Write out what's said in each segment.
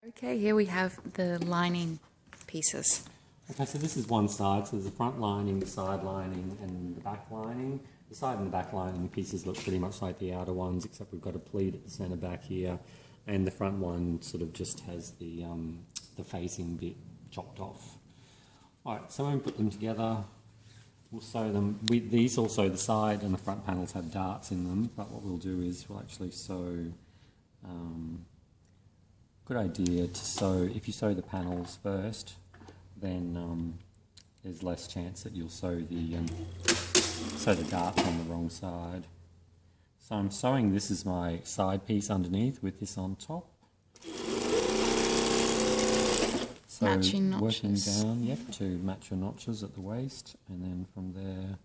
Okay, here we have the lining pieces. Okay, so this is one side. So there's the front lining, the side lining, and the back lining. The side and the back lining pieces look pretty much like the outer ones, except we've got a pleat at the centre back here, and the front one sort of just has the facing bit chopped off. All right, so when we put them together, we'll sew them. These also, the side and the front panels have darts in them, but what we'll do is we'll actually sew. Good idea to sew, if you sew the panels first, then there's less chance that you'll sew the darts on the wrong side. So I'm sewing, this is my side piece underneath with this on top. So matching notches. Working down, yep, to match your notches at the waist, and then from there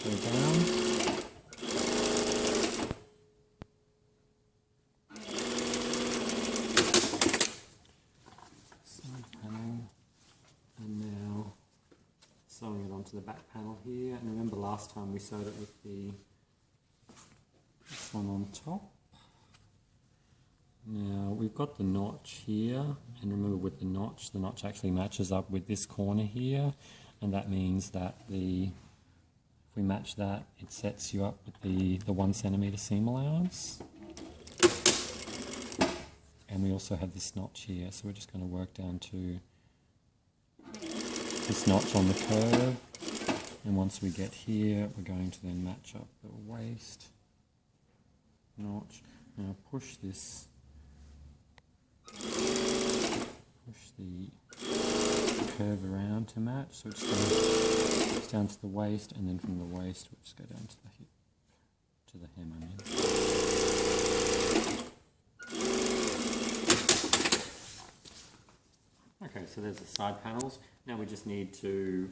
go down. Sewing it onto the back panel here, and remember last time we sewed it with this one on top. Now we've got the notch here, and remember with the notch actually matches up with this corner here, and that means that if we match that, it sets you up with the 1 centimetre seam allowance. And we also have this notch here, so we're just going to work down to this notch on the curve, and once we get here we're going to then match up the waist notch. Now push the curve around to match, so it's goes down to the waist, and then from the waist we'll just go down to the hip, to the hem, I mean. Okay, so there's the side panels. Now we just need to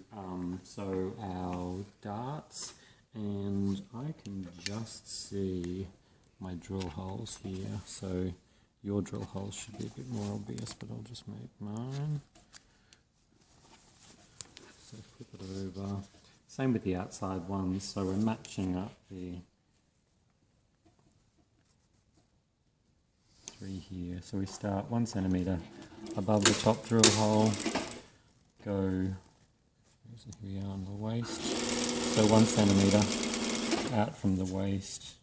sew our darts, and I can just see my drill holes here. So your drill holes should be a bit more obvious, but I'll just make mine. So flip it over. Same with the outside ones, so we're matching up the 3 here. So we start 1 centimetre above the top drill hole, go, here we are on the waist, so 1 centimetre out from the waist,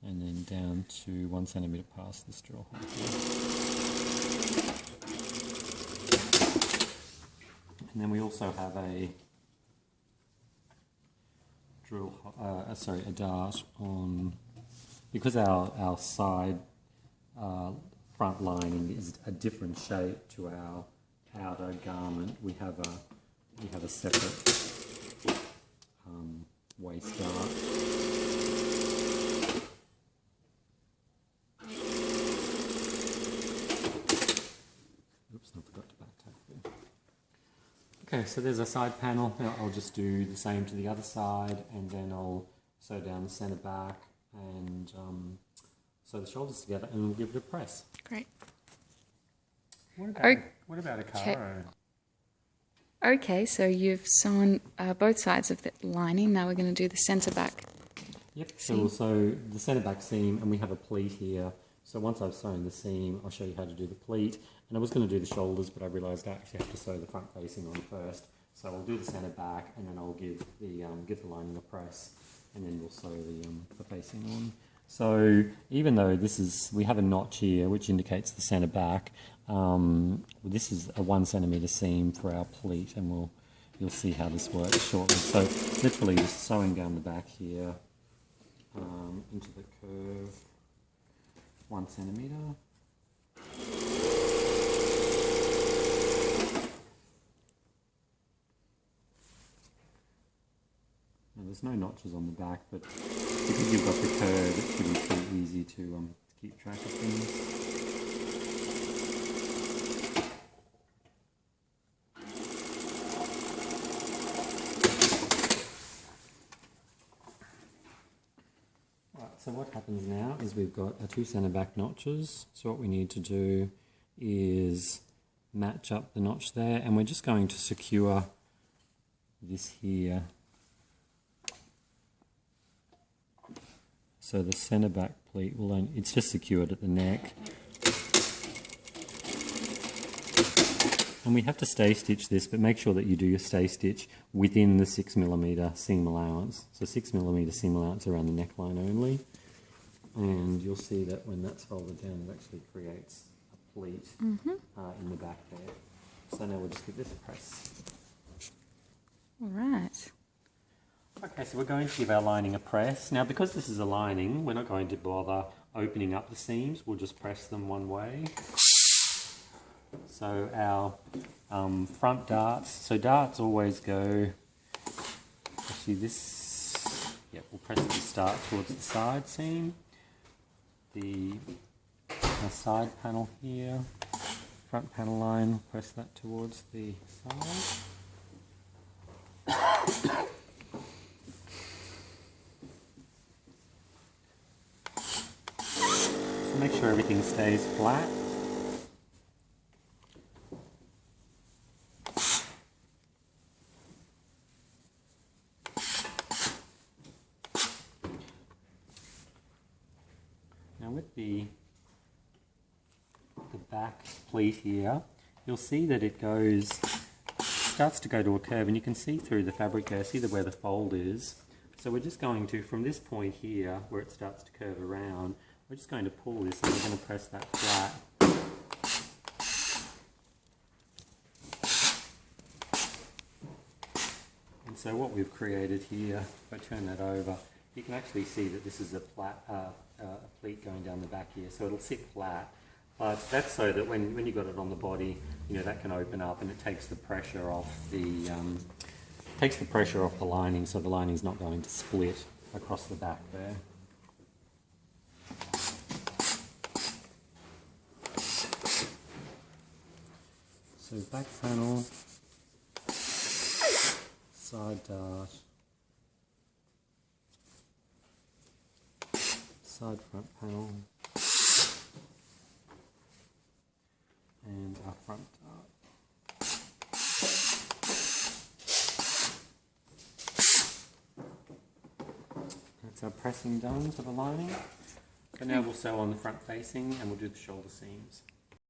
and then down to 1 centimetre past this drill hole here. And then we also have a a dart on, because our side front lining is a different shape to our outer garment. We have a separate waist dart. Oops, I forgot to back tack there. Okay, so there's a side panel. Now I'll just do the same to the other side, and then I'll sew down the centre back and sew the shoulders together, and we'll give it a press. Great. What about a caro? Okay, so you've sewn both sides of the lining. Now we're going to do the centre back. Yep, so we'll sew the centre back seam, and we have a pleat here. So once I've sewn the seam, I'll show you how to do the pleat. And I was going to do the shoulders, but I realised I actually have to sew the front facing on first. So I'll do the centre back, and then I'll give the lining a press, and then we'll sew the facing on. So even though we have a notch here which indicates the centre back, this is a 1 centimetre seam for our pleat, and you'll see how this works shortly. So literally just sewing down the back here into the curve, 1 centimetre. Now, there's no notches on the back, but because you've got the curve, it should be pretty easy to keep track of things. Right, so what happens now is we've got our 2 centre back notches. So what we need to do is match up the notch there, and we're just going to secure this here. So the centre back pleat will only, it's just secured at the neck. And we have to stay stitch this, but make sure that you do your stay stitch within the 6mm seam allowance. So 6mm seam allowance around the neckline only. And you'll see that when that's folded down, it actually creates a pleat in the back there. So now we'll just give this a press. All right. Okay, so we're going to give our lining a press. Now, because this is a lining, we're not going to bother opening up the seams. We'll just press them one way. So our front darts, so darts always go, actually this, yeah, we'll press the dart towards the side seam. The side panel here, front panel line, press that towards the side. So make sure everything stays flat. Now with the back pleat here, you'll see that it starts to go to a curve, and you can see through the fabric there, see where the fold is. So we're just going to, from this point here, where it starts to curve around, we're just going to pull this and we're going to press that flat. And so what we've created here, if I turn that over, you can actually see that this is a pleat going down the back here, so it'll sit flat. But that's so that when you've got it on the body, you know, that can open up and it takes the pressure off the lining, so the lining's not going to split across the back there. So back panel, side dart, side front panel, and our front dart. That's our pressing done to the lining. So now we'll sew on the front facing and we'll do the shoulder seams.